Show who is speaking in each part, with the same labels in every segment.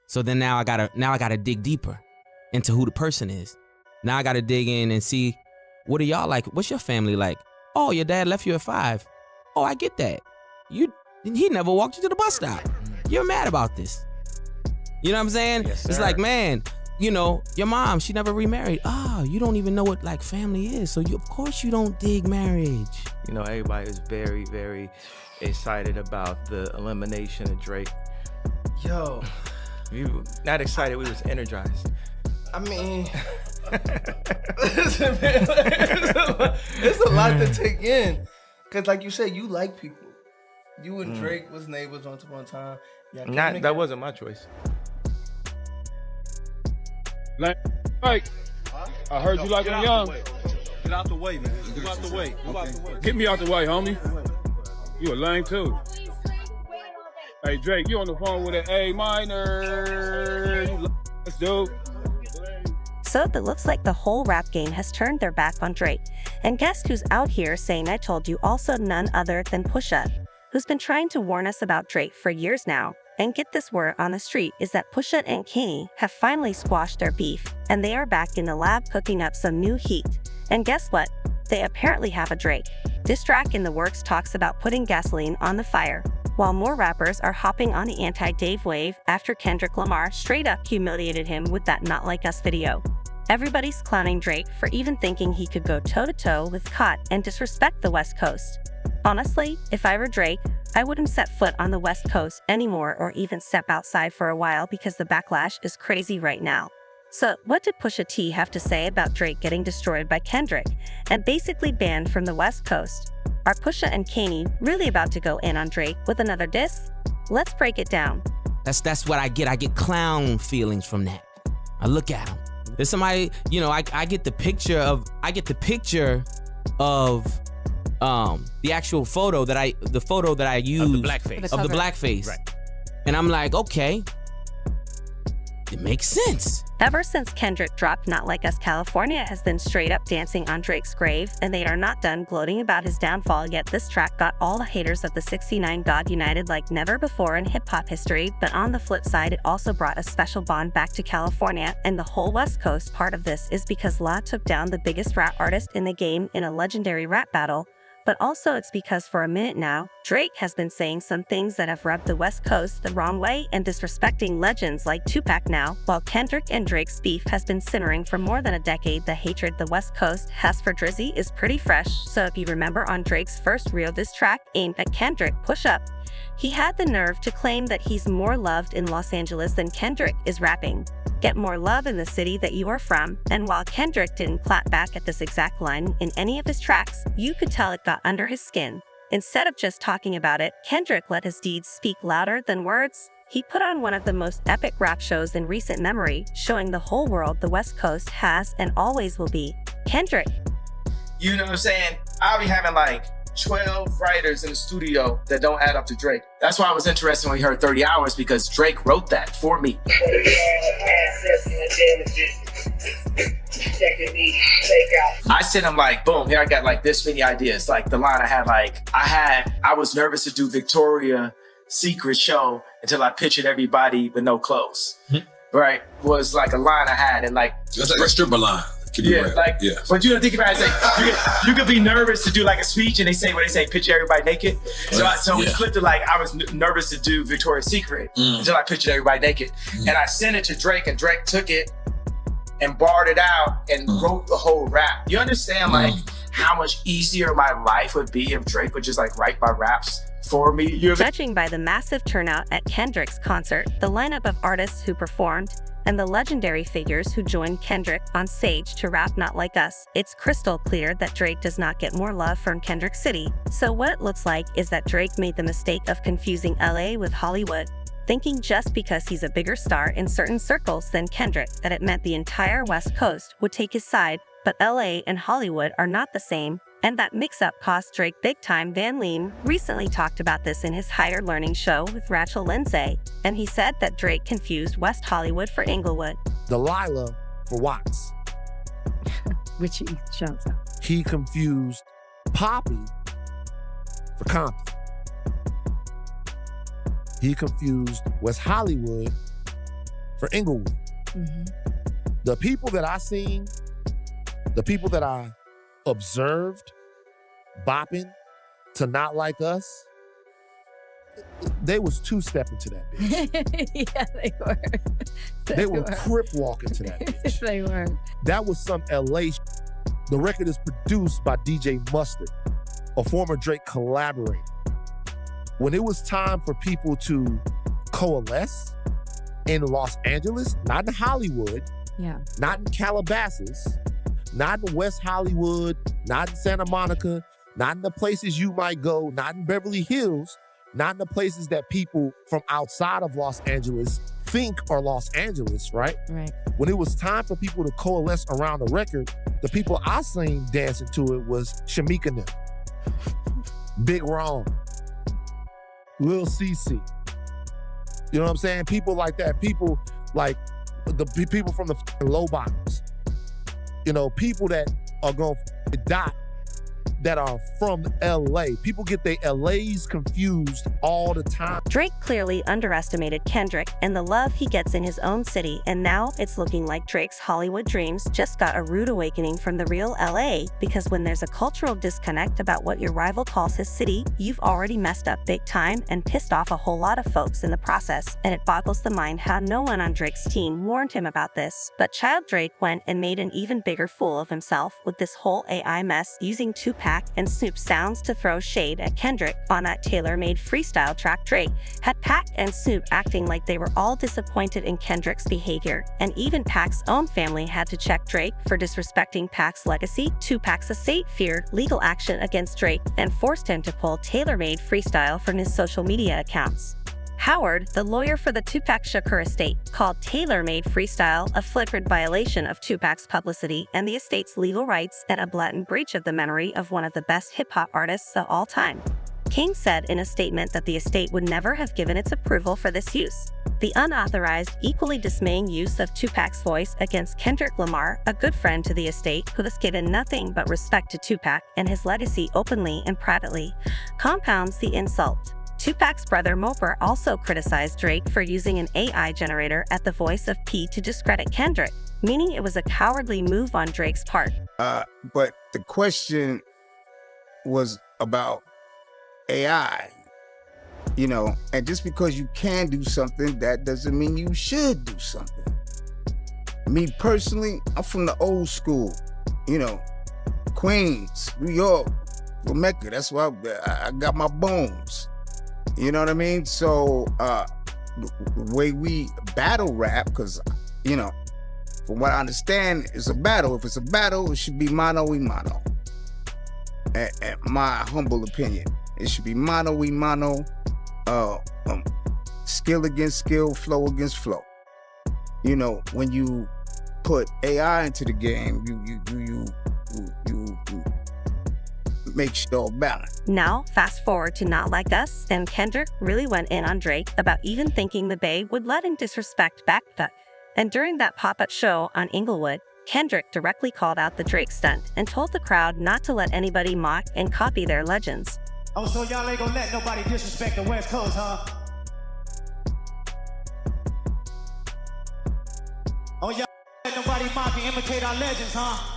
Speaker 1: So then now I gotta dig deeper into who the person is. Now I gotta dig in and see, what are y'all like? What's your family like? Oh, your dad left you at 5. Oh, I get that. He never walked you to the bus stop. You're mad about this. You know what I'm saying?
Speaker 2: Yes, sir.
Speaker 1: It's like, man, you know, your mom, she never remarried. You don't even know what like family is. So of course you don't dig marriage.
Speaker 2: You know, everybody is very, very excited about the elimination of Drake. Yo, we were not excited, we was energized.
Speaker 3: I mean, listen, man, it's a lot to take in. Cause like you said, you like people. You and Drake was neighbors once upon a time.
Speaker 2: That wasn't my choice.
Speaker 4: Like, I heard you like him young.
Speaker 5: Get out the way, man. Get out the way.
Speaker 4: Get me out the way, homie. You a lame too. Hey Drake, you on the phone with an A minor. Let's do.
Speaker 6: So it looks like the whole rap game has turned their back on Drake. And guess who's out here saying I told you? Also none other than Pusha, who's been trying to warn us about Drake for years now. And get this, word on the street is that Pusha and Kanye have finally squashed their beef, and they are back in the lab cooking up some new heat. And guess what? They apparently have a Drake diss track in the works talks about putting gasoline on the fire, while more rappers are hopping on the anti-Dave wave after Kendrick Lamar straight up humiliated him with that Not Like Us video. Everybody's clowning Drake for even thinking he could go toe-to-toe with Cot and disrespect the West Coast. Honestly, if I were Drake, I wouldn't set foot on the West Coast anymore or even step outside for a while because the backlash is crazy right now. So, what did Pusha T have to say about Drake getting destroyed by Kendrick and basically banned from the West Coast? Are Pusha and Kanye really about to go in on Drake with another diss? Let's break it down.
Speaker 1: That's what I get. I get clown feelings from that. I look at him. There's somebody, you know, I get the picture of the actual photo that I used
Speaker 2: Of the blackface.
Speaker 1: of the blackface.
Speaker 2: Right.
Speaker 1: And I'm like, okay, it makes sense.
Speaker 6: Ever since Kendrick dropped Not Like Us, California has been straight up dancing on Drake's grave, and they are not done gloating about his downfall yet. This track got all the haters of the 69 God united like never before in hip-hop history, but on the flip side, it also brought a special bond back to California and the whole West Coast. Part of this is because La took down the biggest rap artist in the game in a legendary rap battle, but also it's because for a minute now, Drake has been saying some things that have rubbed the West Coast the wrong way and disrespecting legends like Tupac now. While Kendrick and Drake's beef has been simmering for more than a decade, the hatred the West Coast has for Drizzy is pretty fresh. So if you remember on Drake's first real diss track aimed at Kendrick, Push Up, he had the nerve to claim that he's more loved in Los Angeles than Kendrick is rapping. Get more love in the city that you are from. And while Kendrick didn't clap back at this exact line in any of his tracks, you could tell it got under his skin. Instead of just talking about it, Kendrick let his deeds speak louder than words. He put on one of the most epic rap shows in recent memory, showing the whole world the West Coast has and always will be Kendrick.
Speaker 3: You know what I'm saying? I'll be having like 12 writers in the studio that don't add up to Drake. That's why I was interested when we heard 30 Hours, because Drake wrote that for me. I sent him like, boom, here I got like this many ideas. Like the line I had, like, I was nervous to do Victoria's Secret show until I pictured everybody with no clothes. Right? Was like a line I had, and like
Speaker 5: That's like a stripper line.
Speaker 3: Yeah, like, yeah. But you know, think about it, it's like, you could be nervous to do like a speech and they say picture everybody naked. So we flipped it, like I was nervous to do Victoria's Secret until I pictured everybody naked. And I sent it to Drake, and Drake took it and barred it out and wrote the whole rap. You understand like how much easier my life would be if Drake would just like write my raps for me?
Speaker 6: Judging by the massive turnout at Kendrick's concert, the lineup of artists who performed, and the legendary figures who joined Kendrick on stage to rap Not Like Us, it's crystal clear that Drake does not get more love from Kendrick City. So what it looks like is that Drake made the mistake of confusing LA with Hollywood, thinking just because he's a bigger star in certain circles than Kendrick that it meant the entire West Coast would take his side, but LA and Hollywood are not the same. And that mix-up cost Drake big time. Van Lean recently talked about this in his Higher Learning show with Rachel Lindsay, and he said that Drake confused West Hollywood for Inglewood.
Speaker 7: Delilah for Watts.
Speaker 8: Which he shouts out.
Speaker 7: He confused Poppy for Compton. He confused West Hollywood for Inglewood. The people that I seen, the people that I observed bopping to Not Like Us, they was two-stepping to that bitch.
Speaker 8: Yeah, they were.
Speaker 7: They were crip walking to that bitch.
Speaker 8: They were.
Speaker 7: That was some LA shit. The record is produced by DJ Mustard, a former Drake collaborator. When it was time for people to coalesce in Los Angeles, not in Hollywood,
Speaker 8: Yeah.
Speaker 7: not in Calabasas, not in West Hollywood, not in Santa Monica, not in the places you might go, not in Beverly Hills, not in the places that people from outside of Los Angeles think are Los Angeles, right?
Speaker 8: Right.
Speaker 7: When it was time for people to coalesce around the record, the people I seen dancing to it was Shamika and them, Big Ron, Lil CC. You know what I'm saying? People like that. People like the people from the low bottoms. You know, people that are going to dot that are from LA. People get their LAs confused all the time.
Speaker 6: Drake clearly underestimated Kendrick and the love he gets in his own city, and now it's looking like Drake's Hollywood dreams just got a rude awakening from the real LA, because when there's a cultural disconnect about what your rival calls his city, you've already messed up big time and pissed off a whole lot of folks in the process, and it boggles the mind how no one on Drake's team warned him about this. But Child Drake went and made an even bigger fool of himself with this whole AI mess, using Tupac and Snoop sounds to throw shade at Kendrick on that tailor-made freestyle track. Drake had Pac and Snoop acting like they were all disappointed in Kendrick's behavior, and even Pac's own family had to check Drake for disrespecting Pac's legacy. Tupac's estate feared legal action against Drake and forced him to pull tailor-made freestyle from his social media accounts. Howard, the lawyer for the Tupac Shakur estate, called tailor-made freestyle a flagrant violation of Tupac's publicity and the estate's legal rights, and a blatant breach of the memory of one of the best hip-hop artists of all time. King said in a statement that the estate would never have given its approval for this use. The unauthorized, equally dismaying use of Tupac's voice against Kendrick Lamar, a good friend to the estate who has given nothing but respect to Tupac and his legacy openly and privately, compounds the insult. Tupac's brother Moper also criticized Drake for using an AI generator at the voice of P to discredit Kendrick, meaning it was a cowardly move on Drake's part.
Speaker 9: But the question was about AI, you know, and just because you can do something, that doesn't mean you should do something. Me personally, I'm from the old school, you know, Queens, New York, Mecca. That's why I got my bones. You know what I mean? So the way we battle rap, because, you know, from what I understand, it's a battle. If it's a battle, it should be mano y mano. At my humble opinion, it should be mano y mano, skill against skill, flow against flow. You know, when you put AI into the game, you make sure balance.
Speaker 6: Now, fast forward to Not Like Us, and Kendrick really went in on Drake about even thinking the Bay would let him disrespect Backpack. And during that pop-up show on Inglewood, Kendrick directly called out the Drake stunt and told the crowd not to let anybody mock and copy their legends.
Speaker 10: Oh, so y'all ain't gonna let nobody disrespect the West Coast, huh? Oh, y'all let nobody mock and imitate our legends, huh?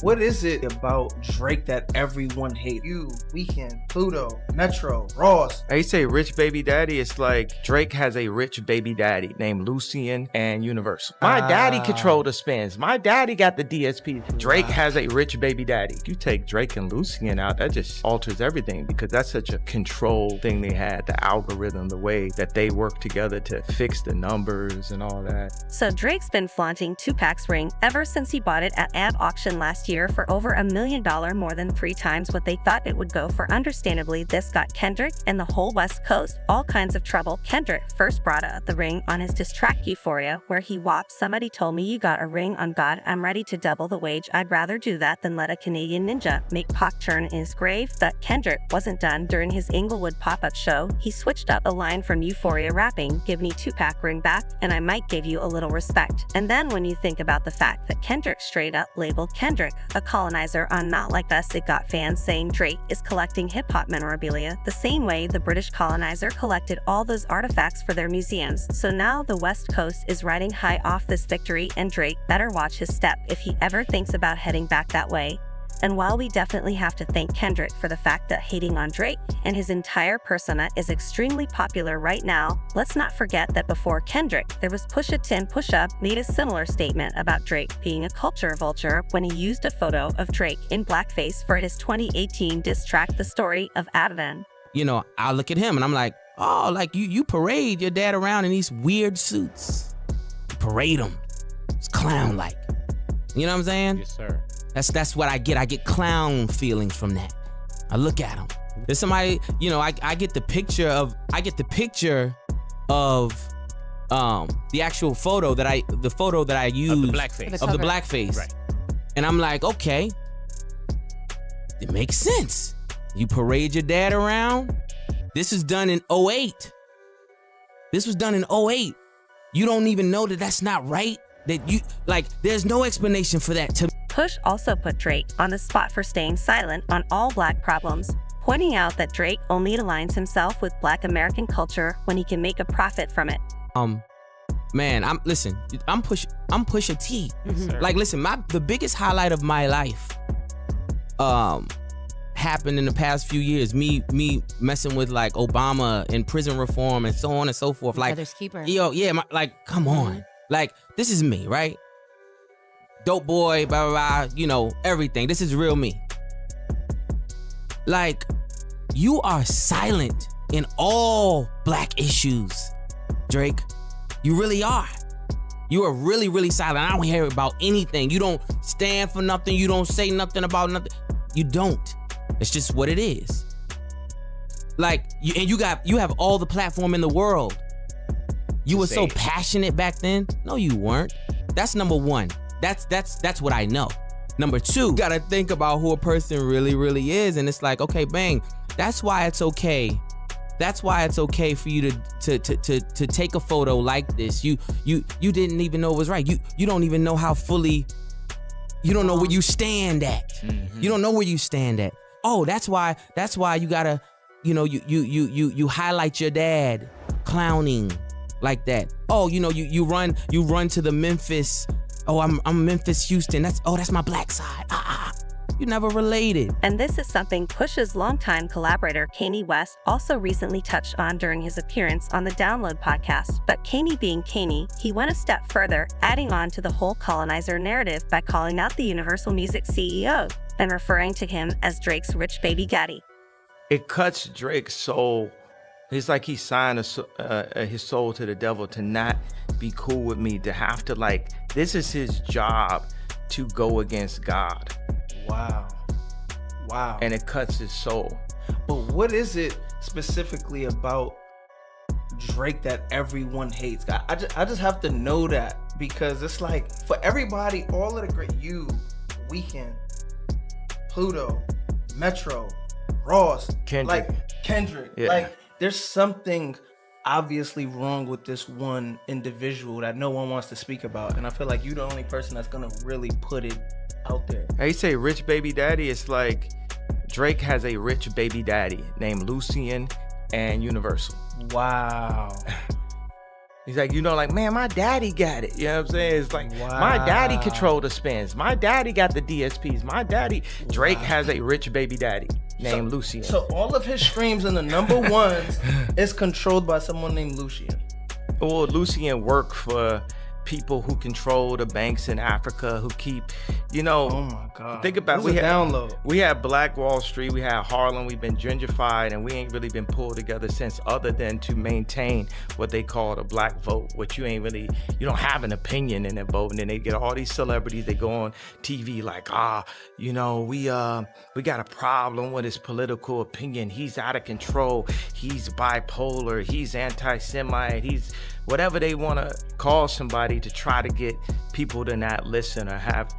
Speaker 11: What is it about Drake that everyone hates? You, Weeknd, Pluto, Metro, Ross.
Speaker 2: They say rich baby daddy. It's like Drake has a rich baby daddy named Lucian and Universal. My daddy controlled the spins. My daddy got the DSP. Drake has a rich baby daddy. You take Drake and Lucian out, that just alters everything, because that's such a control thing they had, the algorithm, the way that they work together to fix the numbers and all that.
Speaker 6: So Drake's been flaunting Tupac's ring ever since he bought it at AB auction last year for over $1 million, more than 3 times what they thought it would go for. Understandably, this got Kendrick and the whole West Coast all kinds of trouble. Kendrick first brought out the ring on his diss track Euphoria, where he whopped "Somebody told me you got a ring on God, I'm ready to double the wage. I'd rather do that than let a Canadian ninja make Pac turn in his grave." But Kendrick wasn't done. During his Inglewood pop-up show, he switched up a line from Euphoria rapping, "Give me Tupac ring back, and I might give you a little respect." And then when you think about the fact that Kendrick straight up labeled Kendrick a colonizer on Not Like Us, it got fans saying Drake is collecting hip-hop memorabilia the same way the British colonizer collected all those artifacts for their museums. So now the West Coast is riding high off this victory, and Drake better watch his step if he ever thinks about heading back that way. And while we definitely have to thank Kendrick for the fact that hating on Drake and his entire persona is extremely popular right now, let's not forget that before Kendrick, there was Pusha T, and Pusha made a similar statement about Drake being a culture vulture when he used a photo of Drake in blackface for his 2018 diss track, The Story of Adnan.
Speaker 1: You know, I look at him and I'm like, oh, like you parade your dad around in these weird suits. You parade him. It's clown-like. You know what I'm saying?
Speaker 12: Yes, sir.
Speaker 1: That's what I get. I get clown feelings from that. I look at him. There's somebody, you know, I get the picture of the actual photo that I used
Speaker 12: Of the blackface.
Speaker 1: Right. And I'm like, okay, it makes sense. You parade your dad around. This is done in 08. This was done in 08. You don't even know that that's not right. That you, like, there's no explanation for that to me.
Speaker 6: Push also put Drake on the spot for staying silent on all Black problems, pointing out that Drake only aligns himself with Black American culture when he can make a profit from it.
Speaker 1: Man, I'm Pusha T.
Speaker 12: Yes,
Speaker 1: Like, listen, the biggest highlight of my life happened in the past few years. Me messing with like Obama and prison reform and so on and so forth. Like,
Speaker 13: Brother's keeper.
Speaker 1: yo, yeah, come on. Like, this is me, right? Dope boy, blah, blah, blah, you know, everything. This is real me. Like, you are silent in all Black issues, Drake. You really are. You are really, really silent. I don't hear about anything. You don't stand for nothing. You don't say nothing about nothing. You don't. It's just what it is. Like, you have all the platform in the world. You were so passionate back then. No, you weren't. That's number one. That's what I know. Number two, you gotta think about who a person really, really is, and it's like, okay, bang. That's why it's okay. That's why it's okay for you to take a photo like this. You didn't even know it was right. You don't even know how fully. You don't know where you stand at. Mm-hmm. You don't know where you stand at. Oh, that's why you gotta, you know, you highlight your dad clowning like that. Oh, you know, you run to the Memphis. Oh, I'm Memphis, Houston. That's my Black side. You never related.
Speaker 6: And this is something Push's longtime collaborator Kanye West also recently touched on during his appearance on the Download podcast. But Kanye being Kanye, he went a step further, adding on to the whole colonizer narrative by calling out the Universal Music CEO and referring to him as Drake's rich baby daddy.
Speaker 2: It cuts Drake's soul. It's like he signed his soul to the devil to not be cool with me, to have to, like, this is his job to go against God.
Speaker 11: Wow.
Speaker 2: And it cuts his soul.
Speaker 11: But what is it specifically about Drake that everyone hates? I just have to know that, because it's like, for everybody, all of the great, you, Weeknd, Pluto, Metro, Ross,
Speaker 2: Kendrick.
Speaker 11: Yeah. Like, there's something obviously wrong with this one individual that no one wants to speak about, and I feel like you're the only person that's gonna really put it out there.
Speaker 2: You say rich baby daddy, it's like Drake has a rich baby daddy named Lucian and Universal.
Speaker 11: Wow.
Speaker 2: He's like, you know, like, man, my daddy got it. You know what I'm saying? It's like, my daddy controlled the spins. My daddy got the DSPs. My daddy, Drake has a rich baby daddy named Lucian.
Speaker 11: So all of his streams in the number ones is controlled by someone named Lucian.
Speaker 2: Well, Lucian worked for people who control the banks in Africa, who keep, you know,
Speaker 11: oh my God.
Speaker 2: Think about
Speaker 11: it.
Speaker 2: We had Black Wall Street, we had Harlem, we've been gentrified, and we ain't really been pulled together since, other than to maintain what they call the Black vote, which you don't have an opinion in the vote. And then they get all these celebrities, they go on TV like, you know, we got a problem with his political opinion. He's out of control. He's bipolar. He's anti-Semite. He's whatever they want to call somebody to try to get people to not listen or have,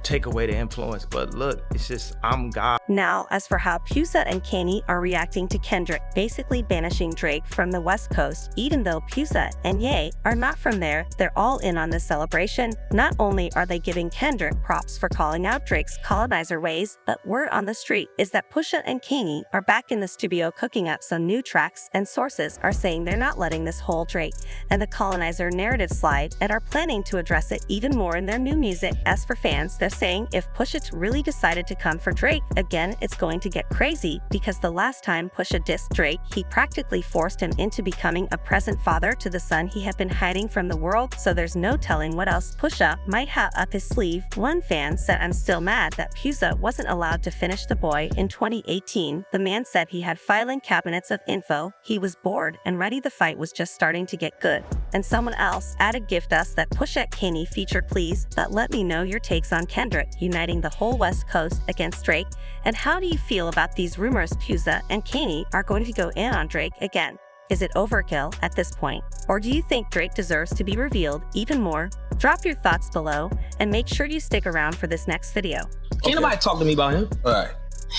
Speaker 2: take away the influence. But look, it's just, I'm God.
Speaker 6: Now, as for how Pusha and Kanye are reacting to Kendrick basically banishing Drake from the West Coast, even though Pusha and Ye are not from there, they're all in on this celebration. Not only are they giving Kendrick props for calling out Drake's colonizer ways, but word on the street is that Pusha and Kanye are back in the studio cooking up some new tracks, and sources are saying they're not letting this whole Drake and the colonizer narrative slide and are planning to address it even more in their new music. As for fans, they're saying if Pusha really decided to come for Drake again, it's going to get crazy, because the last time Pusha dissed Drake, he practically forced him into becoming a present father to the son he had been hiding from the world, so there's no telling what else Pusha might have up his sleeve. One fan said, "I'm still mad that Pusha wasn't allowed to finish The Boy in 2018. The man said he had filing cabinets of info, he was bored and ready, the fight was just starting to get good." And someone else added, "Gift us that Pusha Kanye feature please, but let me know your takes on Kendrick uniting the whole West Coast against Drake, and how do you feel about these rumors Pusha and Kanye are going to go in on Drake again? Is it overkill at this point? Or do you think Drake deserves to be revealed even more? Drop your thoughts below, and make sure you stick around for this next video."
Speaker 12: Can't nobody talk to me about him.
Speaker 5: All right.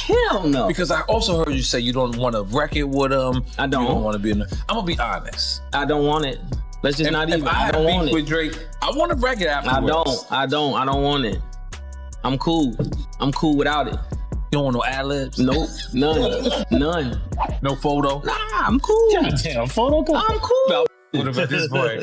Speaker 12: Hell no.
Speaker 5: Because I also heard you say you don't want to wreck it with him.
Speaker 12: I don't.
Speaker 5: You don't want to be in the... I'm going to be honest.
Speaker 12: I don't want it. Let's just not even.
Speaker 5: I
Speaker 12: don't want it.
Speaker 5: with Drake, I want to wreck it afterwards.
Speaker 12: I don't want it. I'm cool. I'm cool without it.
Speaker 5: You don't want no ad-libs?
Speaker 12: Nope. None.
Speaker 5: No photo?
Speaker 12: Nah, I'm cool.
Speaker 5: Damn, photo?
Speaker 12: I'm cool.
Speaker 5: No, what about this boy?